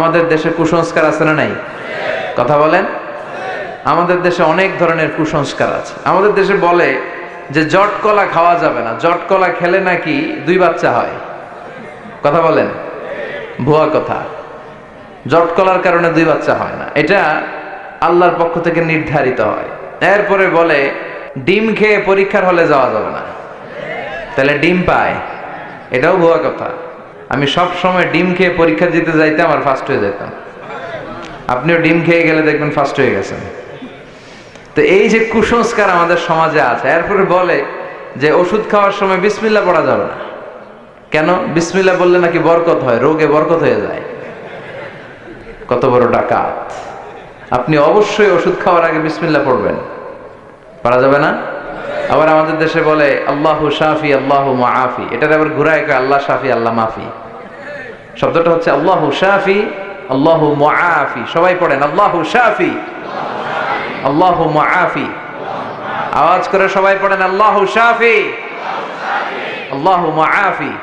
আমাদের দেশে কুসংস্কার আছে না নাই? কথা বলেন। আমাদের দেশে অনেক ধরনের কুসংস্কার আছে। আমাদের দেশে বলে যে জট কলা খাওয়া যাবে না, জট কলা খেলে নাকি 2 বাচ্চা হয়। কথা বলেন। ভুয়া কথা। জট কলার কারণে 2 বাচ্চা হয় না, এটা আল্লাহর পক্ষ থেকে নির্ধারিত হয়। এরপরে বলে ডিম খেয়ে পরীক্ষার হলে যাওয়া যাবে না, তাহলে ডিম পায়, এটাও ভুয়া কথা। আমি সব সময় ডিম খেয়ে পরীক্ষা দিতে যাইতাম আর ফার্স্ট হয়ে যেতাম। আপনিও ডিম খেয়ে গেলে দেখবেন ফার্স্ট হয়ে গেছেন। তো এই যে কুসংস্কার আমাদের সমাজে আছে। এরপরে বলে যে ওষুধ খাওয়ার সময় বিসমিল্লাহ পড়া যাবে না। কেন? বিসমিল্লাহ বললে নাকি বরকত হয়, রোগে বরকত হয়ে যায়। কত বড় ডাকাত! আপনি অবশ্যই ওষুধ খাওয়ার আগে বিসমিল্লাহ পড়বেন। পড়া যাবে না? আবার আমাদের দেশে বলে আল্লাহু শাফি আল্লাহু মুআফি, এটার আবার ঘুরায় কয় আল্লাহ শাফি আল্লাহ মাফি। শব্দটা হচ্ছে আল্লাহু শাফি আল্লাহু মুআফি। সবাই পড়েন আল্লাহু শাফি আল্লাহু মুআফি। আওয়াজ করে সবাই পড়েন আল্লাহু শাফি আল্লাহু মুআফি।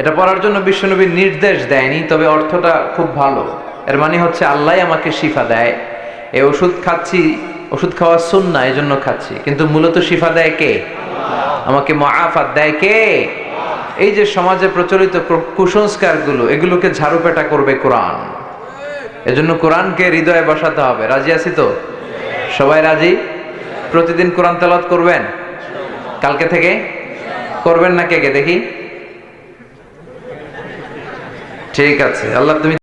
এটা পড়ার জন্য বিশ্বনবী নির্দেশ দেয়নি, তবে অর্থটা খুব ভালো। এর মানে হচ্ছে আল্লাহই আমাকে শিফা দেয়। এই ওষুধ খাচ্ছি, ওষুধ খাওয়া সুন্নাহ, এই জন্য খাচ্ছি, কিন্তু মূলত শিফা দেয় কে? আমাকে মুআফাত দেয় কে? এই যে সমাজে প্রচলিত কুসংস্কারগুলো, এগুলোকে ঝাড়ুপেটা করবে কোরআন। এজন্য কোরআনকে হৃদয়ে বসাতে হবে। রাজি আছি তো? সবাই রাজি? প্রতিদিন কোরআন তেলাওয়াত করবেন? কালকে থেকে করবেন না? কে কে দেখি? ঠিক আছে। আল্লাহ তুমি